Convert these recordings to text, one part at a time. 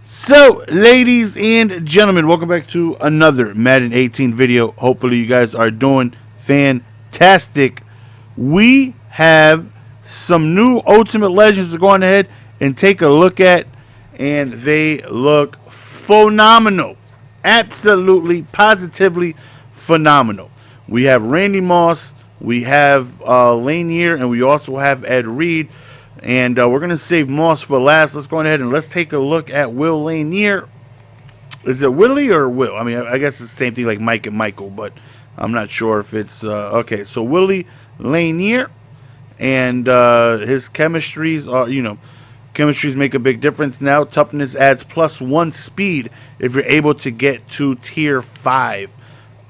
So, ladies and gentlemen, welcome back to another Madden 18 video. Hopefully, you guys are doing fantastic. We have some new Ultimate Legends to go on ahead and take a look at, and they look phenomenal. Absolutely, positively phenomenal. We have Randy Moss, we have Lanier, and we also have Ed Reed. And we're going to save Moss for last. Let's go ahead and let's take a look at Will Lanier. Is it Willie or Will? I mean, I guess it's the same thing like Mike and Michael, but I'm not sure if it's... okay, so Willie Lanier. And his chemistries are, chemistries make a big difference now. Toughness adds +1 speed if you're able to get to tier 5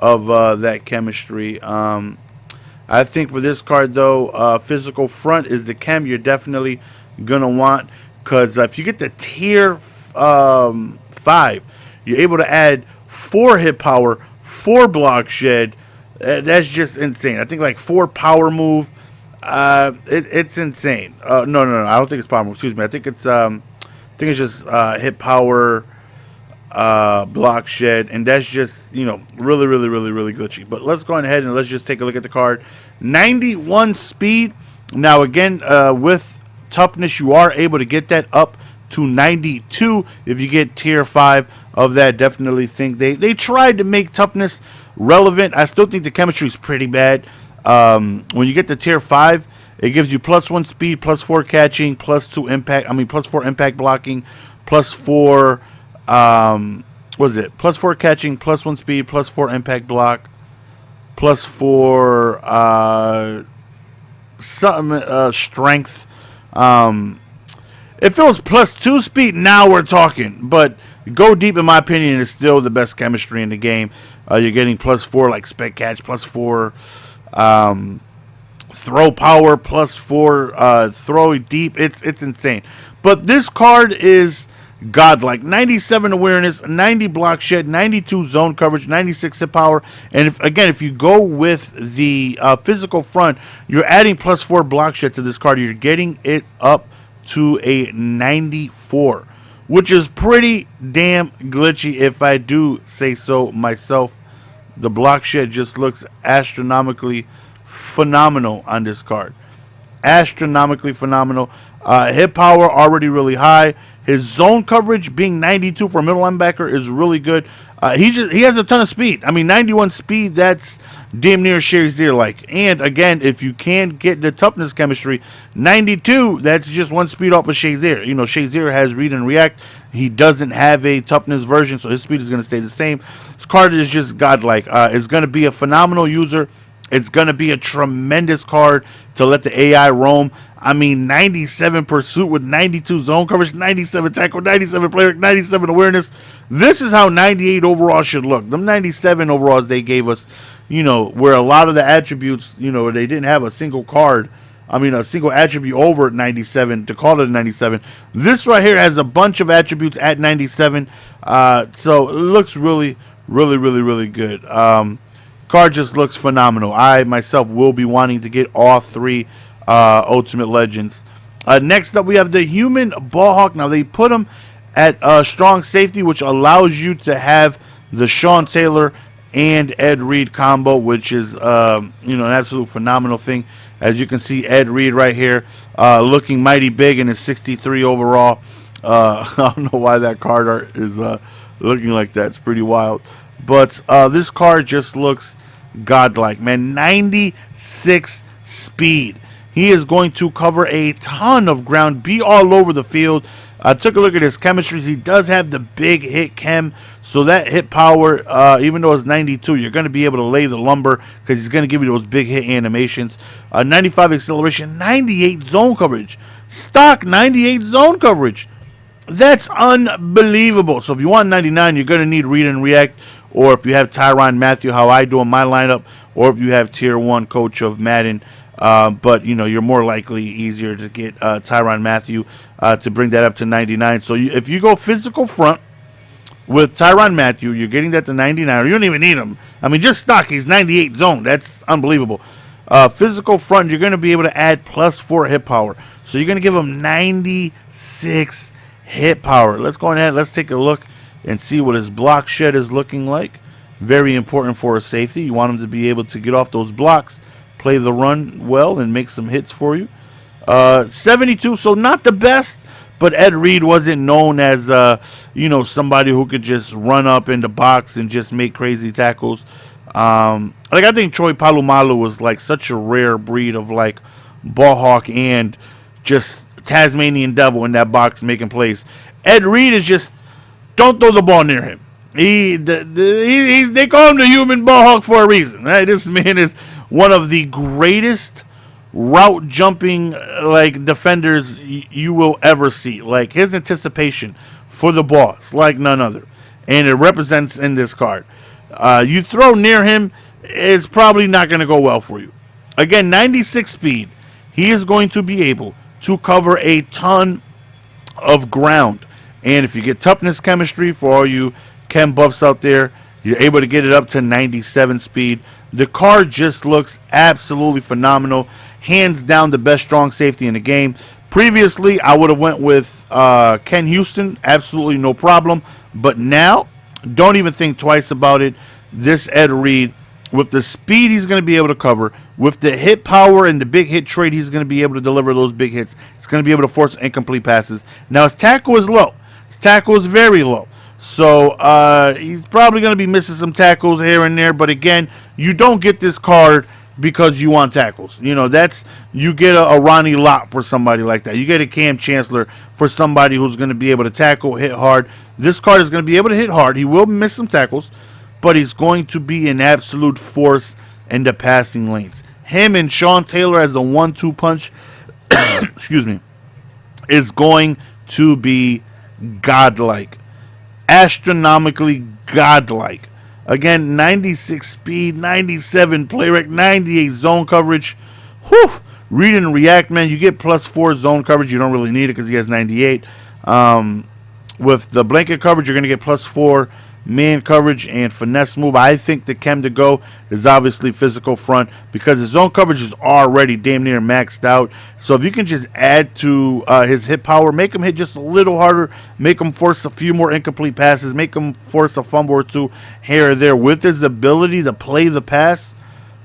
of that chemistry. I think for this card, though, physical front is the chem you're definitely going to want. Because if you get the tier 5, you're able to add 4 hit power, 4 block shed. That's just insane. I think like 4 power move. It's insane. No. I don't think it's power move. Excuse me. I think it's just hit power, block shed, and that's just really glitchy. But let's go ahead and let's just take a look at the card. 91 speed. Now again, with toughness, you are able to get that up to 92 if you get tier 5 of that. Definitely think they tried to make toughness relevant. I still think the chemistry is pretty bad. When you get to tier 5, it gives you +1 speed, +4 catching, +2 impact. +4 impact blocking, +4 what is it? +4 catching, +1 speed, +4 impact block, +4 strength. If it was +2 speed, now we're talking. But go deep, in my opinion, is still the best chemistry in the game. You're getting +4 like spec catch, +4 throw power, +4 throw deep. It's insane. But this card is godlike. 97 awareness, 90 block shed, 92 zone coverage, 96 hit power. And if you go with the physical front, you're adding +4 block shed to this card. You're getting it up to a 94, which is pretty damn glitchy if I do say so myself. The block shed just looks astronomically phenomenal on this card. Astronomically phenomenal. Hit power already really high. His zone coverage being 92 for a middle linebacker is really good. He has a ton of speed. 91 speed, that's damn near Shazier like. And again, if you can get the toughness chemistry, 92, that's just 1 speed off of Shazier. Shazier has read and react. He doesn't have a toughness version, so his speed is going to stay the same. This card is just godlike. It's going to be a phenomenal user. It's going to be a tremendous card to let the AI roam. 97 pursuit with 92 zone coverage, 97 tackle, 97 player, 97 awareness. This is how 98 overall should look. Them 97 overalls they gave us, where a lot of the attributes, they didn't have a single card. A single attribute over at 97 to call it a 97. This right here has a bunch of attributes at 97. So it looks really good. Card just looks phenomenal. I myself will be wanting to get all 3 Ultimate Legends. Next up, we have the Human Ballhawk. Now, they put him at strong safety, which allows you to have the Sean Taylor and Ed Reed combo, which is an absolute phenomenal thing. As you can see, Ed Reed right here looking mighty big in his 63 overall. I don't know why that card art is looking like that. It's pretty wild. But this card just looks godlike, man. 96 speed. He is going to cover a ton of ground, be all over the field. I took a look at his chemistries. He does have the big hit chem, so that hit power, even though it's 92, you're going to be able to lay the lumber because he's going to give you those big hit animations. 95 acceleration, 98 zone coverage. Stock 98 zone coverage. That's unbelievable. So if you want 99, you're going to need read and react, or if you have Tyrann Mathieu, how I do in my lineup, or if you have tier 1 coach of Madden. But you're more likely easier to get Tyrann Mathieu to bring that up to 99. So if you go physical front with Tyrann Mathieu, you're getting that to 99. Or you don't even need him. Just stock, he's 98 zone. That's unbelievable. Physical front, you're going to be able to add +4 hit power. So you're going to give him 96 hit power. Let's go ahead. Let's take a look and see what his block shed is looking like. Very important for a safety. You want him to be able to get off those blocks, play the run well, and make some hits for you. 72, so not the best, but Ed Reed wasn't known as, somebody who could just run up in the box and just make crazy tackles. I think Troy Polamalu was like such a rare breed of like ball hawk and just Tasmanian devil in that box making plays. Ed Reed is just, don't throw the ball near him. They call him the human ball hawk for a reason. Right? This man is one of the greatest route jumping like defenders you will ever see. Like his anticipation for the ball is like none other, and it represents in this card. You throw near him, it's probably not going to go well for you. Again, 96 speed. He is going to be able to cover a ton of ground. And if you get toughness chemistry for all you chem buffs out there, you're able to get it up to 97 speed. The card just looks absolutely phenomenal. Hands down the best strong safety in the game. Previously, I would have went with Ken Houston. Absolutely no problem. But now, don't even think twice about it. This Ed Reed, with the speed he's going to be able to cover, with the hit power and the big hit trade, he's going to be able to deliver those big hits. He's going to be able to force incomplete passes. Now, his tackle is low. His tackle is very low. So, he's probably going to be missing some tackles here and there. But again, you don't get this card because you want tackles. You get a Ronnie Lott for somebody like that. You get a Cam Chancellor for somebody who's going to be able to tackle, hit hard. This card is going to be able to hit hard. He will miss some tackles, but he's going to be an absolute force in the passing lanes. Him and Sean Taylor as a 1-2 punch, excuse me, is going to be godlike. Astronomically godlike. Again, 96 speed, 97 play rec, 98 zone coverage. Whew. Read and react, man. You get +4 zone coverage. You don't really need it because he has 98. With the blanket coverage, you're going to get +4 man coverage and finesse move. I think the chem to go is obviously physical front because his zone coverage is already damn near maxed out. So if you can just add to his hit power, make him hit just a little harder, make him force a few more incomplete passes, make him force a fumble or two here or there with his ability to play the pass,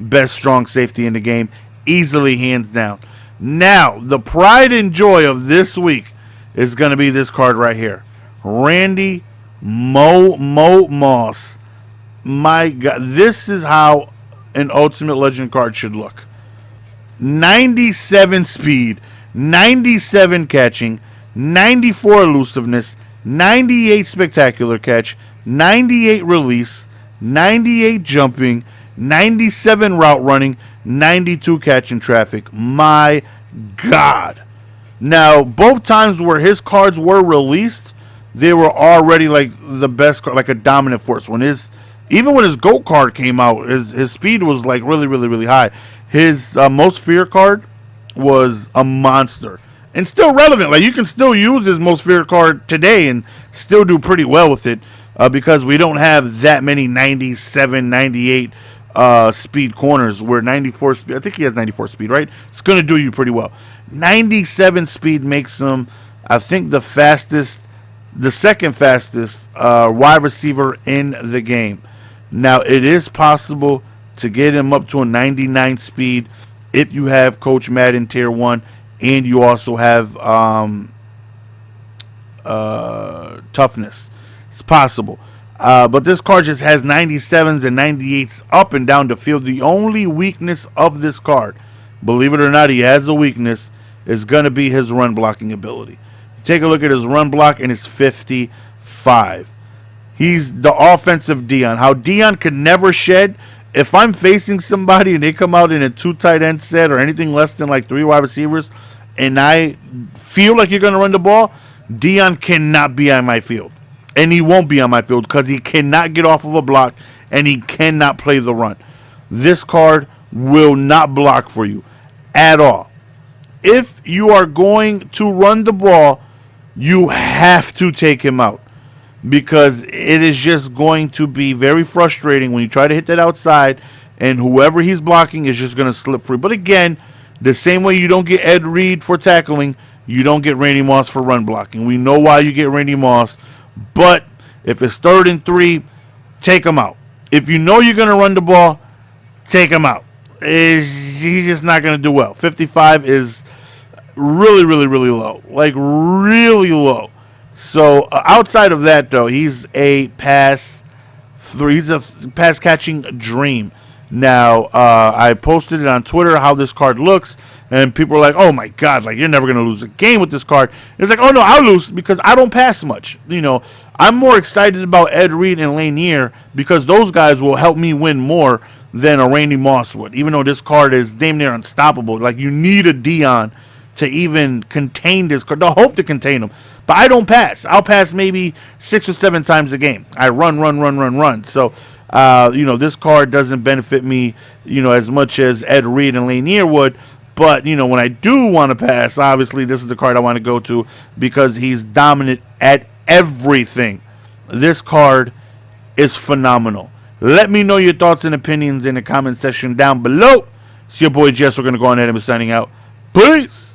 best strong safety in the game, easily hands down. Now, the pride and joy of this week is going to be this card right here. Randy Moss. My God, this is how an Ultimate Legend card should look. 97 speed, 97 catching, 94 elusiveness, 98 spectacular catch, 98 release, 98 jumping, 97 route running, 92 catching traffic. My God. Now, both times where his cards were released, they were already like the best card, like a dominant force. Even when his GOAT card came out, his speed was like really, really, really high. His Most Fear card was a monster and still relevant. Like you can still use his Most Fear card today and still do pretty well with it because we don't have that many 97, 98 speed corners where 94 speed. I think he has 94 speed, right? It's going to do you pretty well. 97 speed makes him, I think, the second fastest wide receiver in the game. Now, it is possible to get him up to a 99 speed if you have Coach Madden Tier 1 and you also have toughness. It's possible. But this card just has 97s and 98s up and down the field. The only weakness of this card, believe it or not, he has a weakness, is going to be his run blocking ability. Take a look at his run block and it's 55. He's the offensive Dion. How Dion could never shed. If I'm facing somebody and they come out in a 2 tight end set or anything less than like 3 wide receivers and I feel like you're going to run the ball, Dion cannot be on my field. And he won't be on my field because he cannot get off of a block and he cannot play the run. This card will not block for you at all. If you are going to run the ball, you have to take him out because it is just going to be very frustrating when you try to hit that outside and whoever he's blocking is just going to slip free. But again, the same way you don't get Ed Reed for tackling, you don't get Randy Moss for run blocking. We know why you get Randy Moss, but if it's 3rd and 3, take him out. If you know you're going to run the ball, take him out. He's just not going to do well. 55 is really, really, really low. Like, really low. So, outside of that, though, he's a pass catching dream. Now, I posted it on Twitter how this card looks, and people are like, oh my God, like, you're never going to lose a game with this card. It's like, oh no, I'll lose because I don't pass much. You know, I'm more excited about Ed Reed and Lanier because those guys will help me win more than a Randy Moss would, even though this card is damn near unstoppable. Like, you need a Dion to even contain this card, to hope to contain him. But I don't pass. I'll pass maybe 6 or 7 times a game. I run. So, this card doesn't benefit me, as much as Ed Reed and Lanier would. But, when I do want to pass, obviously this is the card I want to go to because he's dominant at everything. This card is phenomenal. Let me know your thoughts and opinions in the comment section down below. It's your boy Jess. We're going to go on ahead and be signing out. Peace.